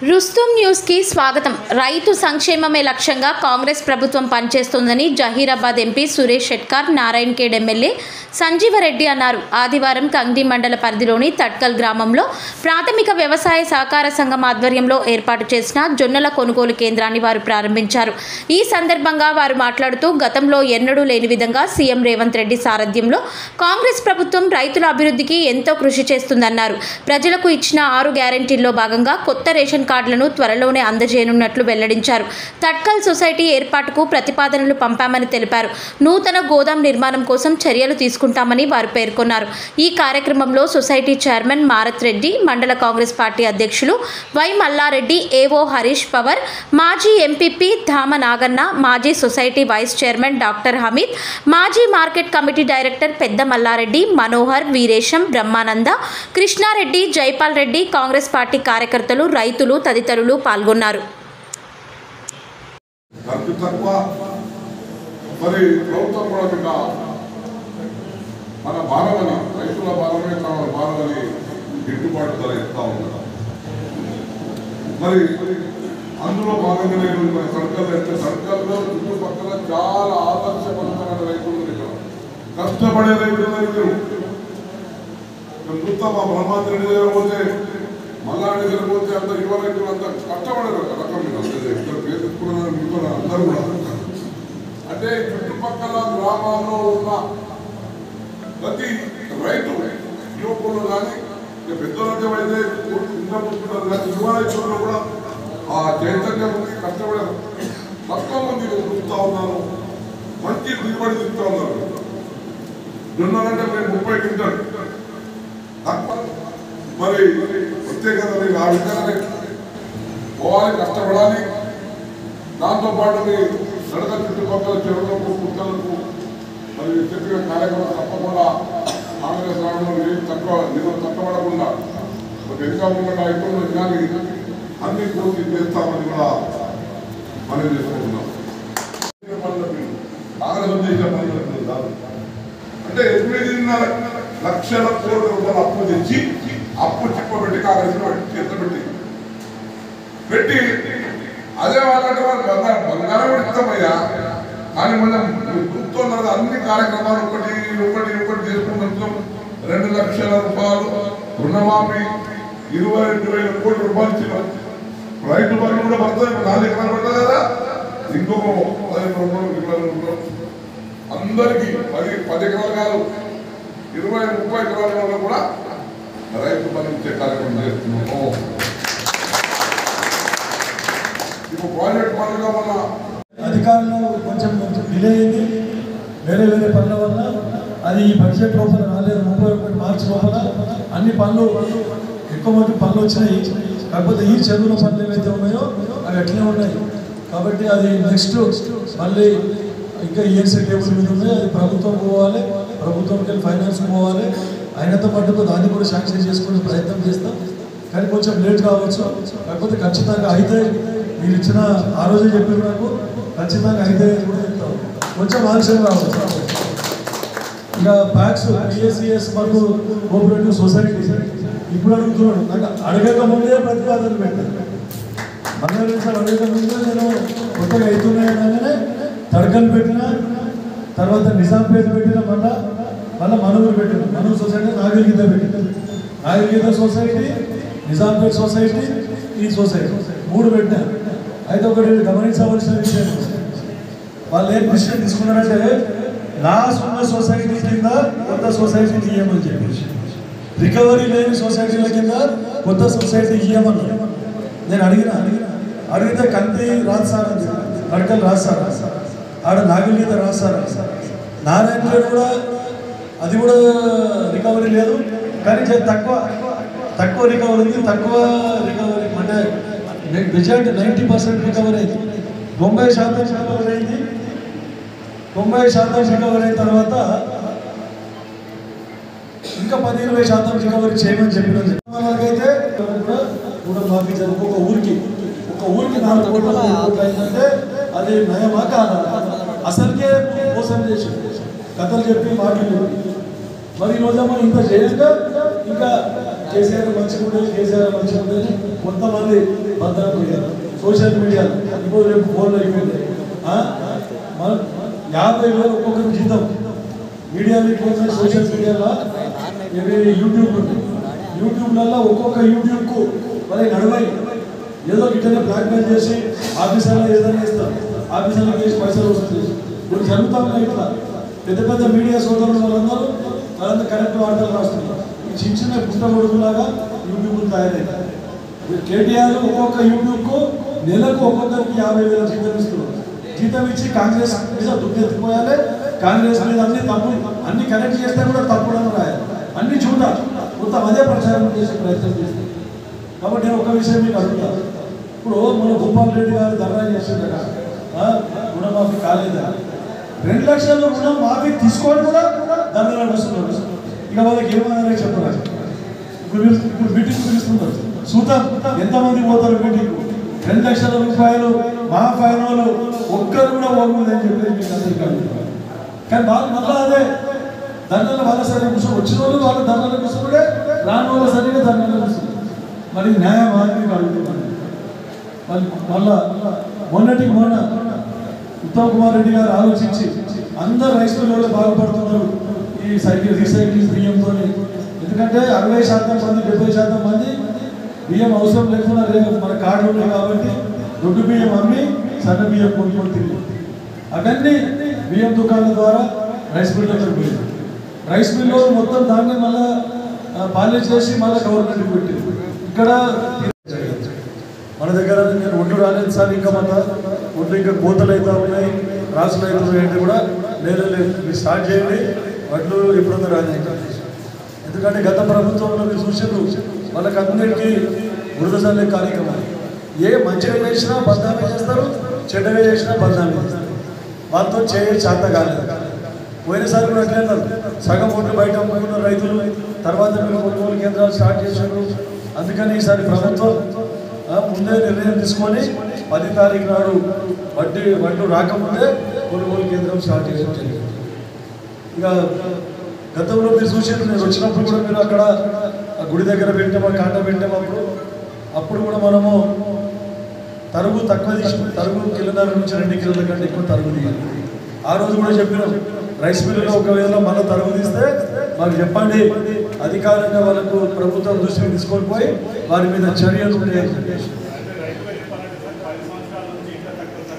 Rustom news కి స్వాగతం. రైతు సంక్షేమమే లక్ష్యంగా కాంగ్రెస్ ప్రభుత్వం పనిచేస్తుందని జహీరాబాద్ ఎంపీ సురేష్ షెట్కార్ నారాయణఖేడ్ ఎమ్మెల్యే సంజీవరెడ్డి అన్నారు. ఆదివారం కంగ్డి మండల పరిధిలోని తట్కల్ గ్రామంలో ప్రాథమిక వ్యవసాయ సహకార సంఘం ఆధ్వర్యంలో ఏర్పాటు చేసిన జొన్నల కొనుగోలు కేంద్రాన్ని వారు ప్రారంభించారు. ఈ సందర్భంగా వారు మాట్లాడుతూ గతంలో ఎన్నడూ లేని విధంగా సీఎం రేవంత్ రెడ్డి సారథ్యంలో కాంగ్రెస్ ప్రభుత్వం రైతుల అభివృద్ధికి ఎంతో కృషి చేస్తుందన్నారు. ప్రజలకు ఇచ్చిన 6 గ్యారెంటీల్లో భాగంగా కొత్త రేషన్ కార్డులను త్వరలోనే అందజేయనున్నట్లు వెల్లడించారు. తట్కల్ సొసైటీ ఏర్పాటుకు ప్రతిపాదనలు పంపామని తెలిపారు. నూతన గోదాం నిర్మాణం కోసం చర్యలు తీసుకుంటామని వారు పేర్కొన్నారు. ఈ కార్యక్రమంలో సొసైటీ చైర్మన్ మారత్ రెడ్డి, మండల కాంగ్రెస్ పార్టీ అధ్యక్షులు వై మల్లారెడ్డి, ఏవో హరీష్ పవర్, మాజీ ఎంపీపీ ధామ నాగన్న, మాజీ society vice chairman doctor Hameed, మాజీ మార్కెట్ కమిటీ డైరెక్టర్ పెద్ద మల్లారెడ్డి, మనోహర్, వీరేశం, బ్రహ్మానంద, కృష్ణారెడ్డి, జైపాల్ రెడ్డి, కాంగ్రెస్ పార్టీ కార్యకర్తలు, రైతులు తదితరులు పాల్గొన్నారు. మన భారమని రైతుల భారమే తమ భారమని గిట్టుబాటు ధర ఇస్తా ఉన్నారు. మరి అందులో భాగంగానే మన సర్కల్లో చుట్టుపక్కల చాలా ఆదర్శవంతమైన రైతులు కష్టపడే రైతులు చూస్తా. మా బ్రహ్మాండ రెడ్డి దగ్గర పోతే, మల్లారెడ్డి దగ్గర పోతే అంత యువ రైతులు అంత కష్టపడేది రకం మీద ఇక్కడ పేరు తెచ్చుకున్నారు. మిగతా అందరూ కూడా అంటే చుట్టుపక్కల గ్రామాల్లో ఉన్న ప్రతి రైతు యువకులు కానీ పెద్దలంటే అయితే చిన్న పుట్టుకుంటారు కానీ యువ రైతుల్లో కూడా ఆ చైతన్యం కష్టపడారు. తక్కువ మంది చూస్తూ ఉన్నారు, మంచి దిగుబడి తీస్తూ ఉన్నారు. జొన్నలంటే మేము 30 క్వింటాలు మరి వస్తే కదా ఆ విధంగానే పోవాలి, కష్టపడాలి. దాంతోపాటు నడక చుట్టుపక్కల చెరువులకు, కుక్కలకు మరి చెప్పిన కార్యక్రమం తప్పకుండా కాంగ్రెస్ రావడం నిధులు తప్పబడకుండా ఒక ఇంకా ఉన్న రైతులు కానీ అన్ని పూర్తి చేస్తామని కూడా మనం చేసుకుంటున్నాం. కాంగ్రెస్ ఉద్దేశం కాదు అంటే 8.5 లక్షల కోట్ల రూపాయలు అప్పు తెచ్చి అప్పు చెప్పబెట్టి కాంగ్రెస్ పెట్టి అదే వాళ్ళంటే వాళ్ళు బంగారం కూడా ఇస్తామయ్యా. కానీ మనం గుర్తున్నారు అన్ని కార్యక్రమాలు ఒకటి చేసుకుంటున్నాం. 2 లక్షల రూపాయలు రుణమాఫీ, 22,000 కోట్ల రూపాయలు ఇచ్చినాం. రైతు బంధు కూడా పడుతుంది. 4 ఎకరాలు పడుతుంది కదా, ఇంకొక 10 ఎకరాలు అందరికీ 10 ఎకరాలు కాదు 20-30 ఎకరాల కూడా రైతు బంధు ఇచ్చే కార్యక్రమం చేస్తున్నాము. ఇప్పుడు ప్రాజెక్ట్ పనులుగా మన అధికారులు కొంచెం డిలే అయింది. వేరే పనుల వల్ల అది ఈ బడ్జెట్ లోపల రాలేదు. 31 మార్చి లోపల అన్ని పనులు ఎక్కువ మంది పనులు వచ్చినాయి. కాకపోతే ఈ చెరువుల పనులు ఏవైతే ఉన్నాయో అవి అట్లే ఉన్నాయి. కాబట్టి అది నెక్స్ట్ మళ్ళీ ఇంకా ఈఎన్సీ టేబుల్ మీద ఉన్నాయి. అది ప్రభుత్వం పోవాలి, ప్రభుత్వంకి వెళ్ళి ఫైనాన్స్ పోవాలి. అయినంత మటుకు దాన్ని కూడా శాంక్షన్ చేసుకునే ప్రయత్నం చేస్తాం. కానీ కొంచెం లేట్ కావచ్చు. కాకపోతే ఖచ్చితంగా అయితే మీరు ఇచ్చిన ఆ రోజే చెప్పారు నాకు, ఖచ్చితంగా అయితే కూడా చెప్తాం. కొంచెం ఆలస్యం కావచ్చు. ఇక ప్యాక్స్ పిఎస్సిఎస్ మనకు కోఆపరేటివ్ సొసైటీ ఇప్పుడు అడుగుతున్నాడు. నాకు అడగక ముందే ప్రతిపాదన పెట్టాను. అడగక ముందే నేను కొత్తగా అవుతున్నాయనగానే తడకలు పెట్టిన తర్వాత నిజాంపేట పెట్టిన, మళ్ళీ మనూరు పెట్టిన. మనూరు సొసైటీ నాగరిగీత పెట్టిన. నాగరిగీత సొసైటీ, నిజాంపేట సొసైటీ, ఈ సొసైటీ 3 పెట్టినారు. అయితే ఒకటి గమనించవలసిన విషయం, వాళ్ళు ఏం డిసిషన్ తీసుకున్నారంటే లాస్ట్ ఉన్న సొసైటీ కింద కొత్త సొసైటీ ఇయ్యమని చెప్పేసి, రికవరీ లేని సొసైటీల కింద కొత్త సొసైటీ ఇయ్యమన్నారు. నేను అడిగితే కంటి రాజసార్, నడకలు రాజసార్, ఆడ నాగరిగీత రాజసార్, నారాయణఖేడ్ కూడా అది కూడా రికవరీ లేదు. కానీ తక్కువ రికవరీ ఉంది. తక్కువ రికవరీ అంటే మెజారిటీ 90% రికవరీ అయింది. 90% రికవరీ అయింది. 90% రికవరీ అయిన తర్వాత ఇంకా 10-20% రికవరీ చేయమని చెప్పినది. అయితే కూడా మాఫీ ఒక ఊరికి 4 కోట్ల అయిందంటే అది నయమా కాదా? అసలుకే మోసం చేసి కథలు చెప్పి మాటలు చెప్పి మరి ఈరోజు మనం ఇంత చేయగా ఇంకా కేసీఆర్ మంచిగా కేసీఆర్ మంచిగా ఉందని కొంతమంది భద్రం పోయారు సోషల్ మీడియా ఇప్పుడు రేపు ఫోన్లో అయిపోయింది. మనం 50,000 ఒక్కొక్కరు జీతం మీడియా మీకు సోషల్ మీడియాలో యూట్యూబ్ ఉంది. యూట్యూబ్లలో ఒక్కొక్క యూట్యూబ్కు మరి నడువై ఏదో ఇట్లనే బ్లాక్మెయిల్ చేసి ఆఫీసర్లో ఏదైనా ఇస్తారు, ఆఫీసర్లకు వేసి పైసలు వస్తుంది. ఇప్పుడు జరుగుతూ ఉన్నాయి. ఇట్లా పెద్ద పెద్ద మీడియా సోదరులు వాళ్ళందరూ కరెక్ట్ వార్తలు రాస్తున్నారు. ఈ చిన్న చిన్న పుస్తకొడుకులాగా యూట్యూబ్ తయారైంది. కేటీఆర్ ఒక్కొక్క యూట్యూబ్కు నెలకు ఒక్కొక్కరికి 50,000 జీతం ఇస్తున్నారు. జీతం ఇచ్చి కాంగ్రెస్ మీద దుఃఖెత్తిపోయాలి, కాంగ్రెస్ మీద అన్ని తప్పు అన్ని కరెక్ట్ చేస్తే కూడా తప్పుడని రాయాలి, అన్ని చూడాలి, మొత్తం అదే ప్రచారం చేసే ప్రయత్నం చేస్తారు. కాబట్టి నేను ఒక విషయం మీకు అడుగుతాను. ఇప్పుడు మన భూపాల్ రెడ్డి గారు ధర్నా చేసిందట రుణమాఫీ కాలేదా, 2 లక్షల రుణం మాఫీ తీసుకోవడం కూడా ధర్నా వస్తున్నారు. ఇక వాళ్ళకి ఏమన్నా చెప్పరాదు. ఇప్పుడు మీటింగ్ పిలుస్తున్నారు, చూద్దాం ఎంతమంది పోతారు మీటింగ్. 2 లక్షల రూపాయలు మా ఫైనల్ ఒక్కరు కూడా పోకూడదని చెప్పేసి మీకు అందరికీ అడుగుతున్నారు. కానీ వాళ్ళు మళ్ళీ అదే ధర్నాలు వాళ్ళ సరిగ్గా కూర్చొని వచ్చిన వాళ్ళు వాళ్ళ ధర్నాలు కూర్చుంటే రాని వాళ్ళ సరిగ్గా ధర్నాలు కూర్చుంటారు. మరి న్యాయం మీకు అడుగుతున్నాను. మళ్ళా మొన్నటికి మొన్న ఉత్తమ్ కుమార్ రెడ్డి గారు ఆలోచించి అందరు రైస్ మిల్లులు బాగుపడుతున్నారు ఈ రీసైక్లింగ్ బియ్యంతో. ఎందుకంటే 60% మంది 70% మంది బియ్యం అవసరం లేకుండా మన కార్డులు ఉన్నాయి కాబట్టి దొడ్డు బియ్యం అమ్మి సన్న బియ్యం కొనుక్కొని తిరిగి అవన్నీ బియ్యం దుకాణాల ద్వారా రైస్ మిల్లులకు పోయింది. రైస్ మిల్లు మొత్తం దాన్ని మళ్ళీ పాలిష్ చేసి మళ్ళీ గవర్నమెంట్కి పెట్టింది. ఇక్కడ మన దగ్గర నేను ఒడ్లు రాలేదు సార్, ఇంకా మన ఒడ్లు ఇంకా కోతలు అవుతా ఉన్నాయి, రాసులు అవుతున్నాయి అంటే కూడా లేదు మీరు స్టార్ట్ చేయండి, వడ్లు ఎప్పుడన్నా రాలేదు. ఎందుకంటే గత ప్రభుత్వంలో మీరు చూసారు వాళ్ళకి అందరికీ బురద చల్లే కార్యక్రమం. ఏ మంచిగా చేసినా బద్నామీ చేస్తారు, చెడ్డగా చేసినా బద్నామీ చేస్తారు. వాళ్ళతో చేత కాలేదు. పోయినసారి కూడా అట్లే అన్నారు, సగం ఓట్లు బయట అమ్ముకున్న రైతులు, తర్వాత మీరు కొనుగోలు కేంద్రాలు స్టార్ట్ చేశారు. అందుకని ఈసారి ప్రభుత్వం ముందే నిర్ణయం తీసుకొని 10 తారీఖు నాడు వడ్లు రాకముందే కొనుగోలు కేంద్రం స్టార్ట్ చేయడం జరిగింది. ఇక గతంలో మీరు చూసారు, నేను వచ్చినప్పుడు కూడా మీరు అక్కడ గుడి దగ్గర పెట్టాము, కాంట పెట్టాము. అప్పుడు కూడా మనము తరుగు తక్కువ తీసుకుని తరుగు 1.5 నుంచి 2 కిలోల కంటే ఎక్కువ తరుగు తీయాలి. ఆ రోజు కూడా చెప్పినాం, రైస్ మిల్లులో ఒకవేళ మళ్ళీ తరుగు తీస్తే మాకు చెప్పండి, అధికారంగా వాళ్ళకు ప్రభుత్వం దృష్టికి తీసుకొని పోయి వారి మీద చర్యలు ఉంటాయని చెప్పేసి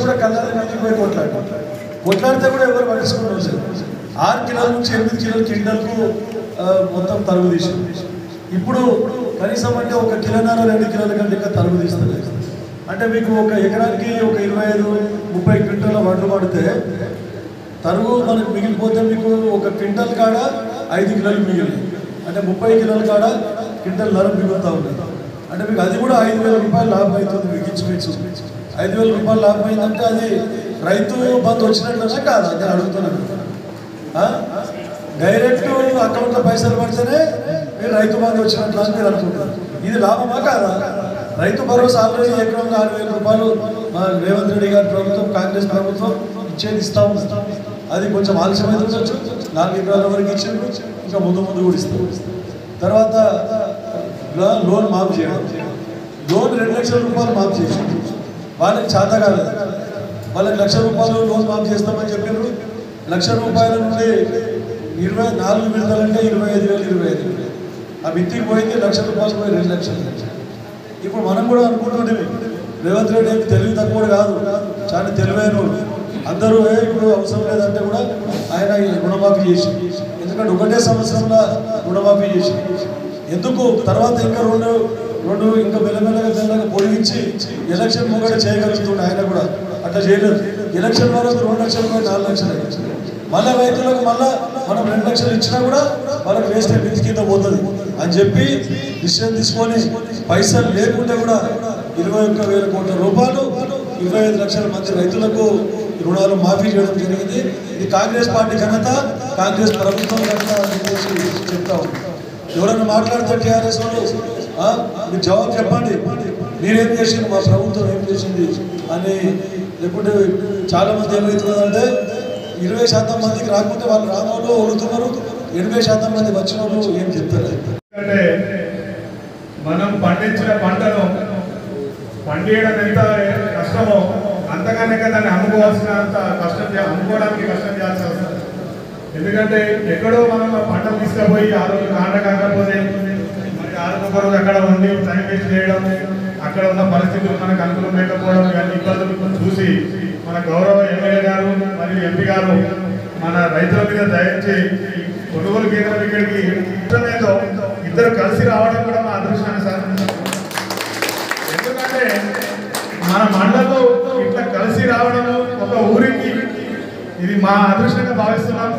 కూడా కళ్ళని పోయి కొట్లాడితే కూడా ఎవరు పట్టించుకుని 6 కిలోల నుంచి 8 కిలోల క్వింటాల్కు మొత్తం తరుగు తీసాం. ఇప్పుడు కనీసం అంటే 1 కిలోన్నర 2 కిలోల కంటే ఇంకా తరుగు తీస్తుంది. అంటే మీకు ఒక ఎకరానికి ఒక 25-30 క్వింటాల వడ్లు పడితే తరుగు మనకు మిగిలిపోతే మీకు 1 క్వింటల్ కాడ 5 కిలోలు మిగిలి, అంటే 30 కిలోల కాడ క్వింటల్ నరం మిగులుతూ ఉంటుంది. అంటే మీకు అది కూడా 5,000 రూపాయలు లాభం అవుతుంది. మీకు ఇచ్చు 5,000 రూపాయలు లాభం అయిందంటే అది రైతు బంధు వచ్చినట్లనే కాదు. నేను అడుగుతున్నాను, డైరెక్ట్ అకౌంట్లో పైసలు పడితేనే మీరు రైతు బంధు వచ్చినట్లు అని మీరు అనుకుంటారు. ఇది లాభమా కాదా? రైతు భరోసా ఆల్రెడీ ఎకరంగా 6,000 రూపాయలు రేవంత్ రెడ్డి గారి ప్రభుత్వం, కాంగ్రెస్ ప్రభుత్వం ఇస్తా ఉంటాం. అది కొంచెం ఆలస్యమైతే 4 ఎకరాల వరకు ఇచ్చారు, ఇంకా ముందు కూడా ఇస్తాం. తర్వాత లోన్ మాఫ్ చేయడం, లోన్ 2 లక్షల రూపాయలు మాఫ్ చేసి వాళ్ళకి చేత కాలేదు. వాళ్ళకి 1 లక్ష రూపాయలు లోన్ మాఫ్ చేస్తామని చెప్పారు. 1 లక్ష రూపాయల నుండి 24 విడతలంటే 25,000 ఆ మిత్తికి పోయింది. 1 లక్ష రూపాయలు పోయి 2 లక్షలు. ఇప్పుడు మనం కూడా అనుకుంటుంటే రేవంత్ రెడ్డి ఏమి తెలివి తక్కువ కాదు, చాలా తెలివైన అందరూ ఇప్పుడు అవసరం లేదంటే కూడా ఆయన రుణమాఫీ చేసి, ఎందుకంటే ఒకటే సంవత్సరంలో రుణమాఫీ చేసి ఎందుకు తర్వాత ఇంకా రెండు ఇంకా మెల్లమెల్లగా పొడిగించి ఎలక్షన్ ముంగట చేయగలుగుతుంది. ఆయన కూడా అట్లా చేయలేదు. ఎలక్షన్ వరకు 2 లక్షలు 4 లక్షలు మళ్ళీ రైతులకు మళ్ళీ మనం 2 లక్షలు ఇచ్చినా కూడా వాళ్ళకి వేస్ట్ బిల్స్ కింద పోతుంది అని చెప్పి డిసిషన్ తీసుకొని పైసలు లేకుండా కూడా 21,000 కోట్ల రూపాయలు 25 లక్షల మంది రైతులకు రుణాలు మాఫీ చేయడం జరిగింది. ఇది కాంగ్రెస్ పార్టీ ఘనత, కాంగ్రెస్ ప్రభుత్వం ఘనత అని చెప్పేసి చెప్తా ఉన్నాం. ఎవరైనా మాట్లాడితే టీఆర్ఎస్ వాళ్ళు మీరు జవాబు చెప్పండి, మీరేం చేసింది, మా ప్రభుత్వం ఏం చేసింది అని. లేకుంటే చాలామంది ఏమవుతుందంటే 20% మందికి రాకపోతే వాళ్ళు రానోళ్ళు వదులుతున్నారు, 80% మంది వచ్చిన వాళ్ళు ఏం చెప్తారు. ఎందుకంటే మనం పండించిన పంటను పండియడం ఎంత కష్టమో అంతగానే దాన్ని అమ్ముకోవాల్సినంత అమ్ముకోవడానికి కష్టం చేయాల్సి వస్తుంది. ఎందుకంటే ఎక్కడో మనం పంటలు తీసుకుపోయి ఆ రోజు కాండ కాకపోతే మరి ఆ రోజు ఒక రోజు అక్కడ ఉండి టైం వేస్ట్ చేయడం, అక్కడ ఉన్న పరిస్థితులు మనకు అనుకూలం లేకపోవడం, ఇవన్నీ ఇబ్బందులు చూసి మన గౌరవ ఎమ్మెల్యే గారు మరియు ఎంపీ గారు మన రైతుల మీద దయించి కొనుగోలు కేంద్రం ఇక్కడికి ఇష్టమేదో ఇద్దరు కలిసి రావడం కూడా మా అదృష్టాన్ని సార్. ఎందుకంటే మన మండలంలో ఇట్లా కలిసి రావడము ఒక ఊరికి ఇది మా అదృష్టంగా భావిస్తున్నాం.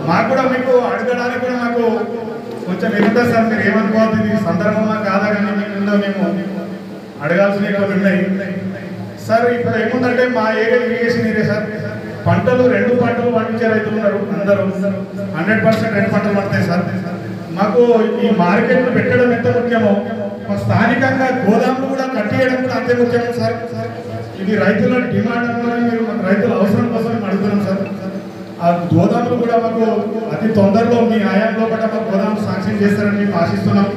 మాకు కూడా మీకు అడగడానికి కూడా మాకు కొంచెం ఎదుగుతా సార్, మీరు ఏమనుకోవద్దు, ఇది సందర్భమా కాదా కానీ మీ ముందు మేము అడగాల్సినవి కొన్ని ఉన్నాయి సార్. ఇప్పుడు ఏముందంటే మా ఏరియా ఇరిగేషన్ ఏరియా సార్, పంటలు 2 పంటలు పండించే రైతులు ఉన్నారు, అందరూ 100% 2 పంటలు పడతాయి సార్. మాకు ఈ మార్కెట్లు పెట్టడం ఎంత ముఖ్యమో స్థానికంగా గోదాములు కూడా కట్టేయడం కూడా అంతే ముఖ్యమో సార్. ఇది రైతుల డిమాండ్ అని మీరు రైతుల అవసరం కోసం అడుగుతున్నాం సార్. ఆ గోదాములు కూడా మాకు అతి తొందరలో మీ హయాంలో కూడా మాకు గోదాములు శాంక్షన్ చేస్తారని మేము ఆశిస్తున్నాం.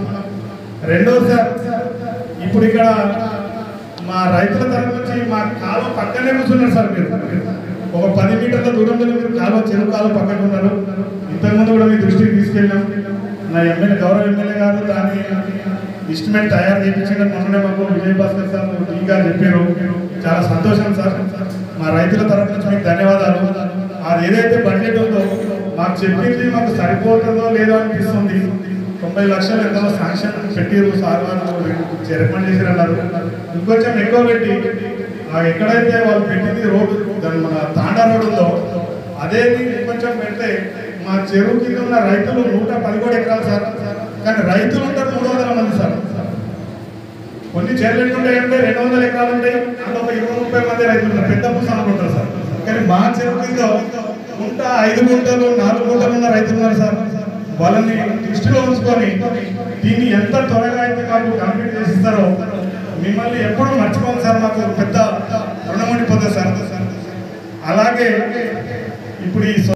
రెండోది సార్, ఇప్పుడు ఇక్కడ మా రైతుల తరఫు నుంచి మా కాలువ పక్కనే కూర్చున్నారు సార్. మీరు ఒక 10 మీటర్ల దూరంలో మీరు కాలువ చెరువు కాలువ పక్కన ఉన్నారు. ఇంతకుముందు కూడా మీ దృష్టికి తీసుకెళ్ళాం. నా గౌరవ ఎమ్మెల్యే గారు దాన్ని ఇన్స్ట్రుమెంట్ తయారు చేయించిన మొన్ననే మాకు విజయ్ భాస్కర్ సార్ ఇంకా చెప్పారు. చాలా సంతోషం సార్. మా రైతుల తరఫు నుంచి మీకు ధన్యవాదాలు. అది ఏదైతే బడ్జెట్ ఉందో మాకు చెప్పింది మాకు సరిపోతుందో లేదో అనిపిస్తుంది. 90 లక్షలు ఎంతో శాంక్షన్ పెట్టారు సార్, వాళ్ళు రికమెండ్ చేశారు అన్నారు. ఇంకొంచెం ఎక్కువ పెట్టి ఎక్కడైతే వాళ్ళు పెట్టింది రోడ్డు మన తాండా రోడ్డు ఉందో అదే కొంచెం పెడితే మా చెరువు కింద ఉన్న రైతులు 111 ఎకరాలు సార్. కానీ రైతులు ఉంటారు 300 మంది సార్. కొన్ని చెర్లు ఉంటాయంటే 200 ఎకరాలు ఉంటాయి, అందులో ఒక 20-30 మంది రైతులు ఉంటారు, పెద్ద పుస్తకాలు ఉంటారు సార్. కానీ మా చెరువు కింద 5 గుంటలు 4 గుంటలు ఉన్న రైతులు ఉన్నారు సార్. వాళ్ళని దృష్టిలో ఉంచుకొని దీన్ని ఎంత త్వరగా అయితే మాకు కంప్లీట్ చేసిస్తారో మిమ్మల్ని ఎప్పుడూ మర్చిపోం సార్. మాకు పెద్ద రుణముండిపోతుంది సార్. అలాగే ఇప్పుడు ఈ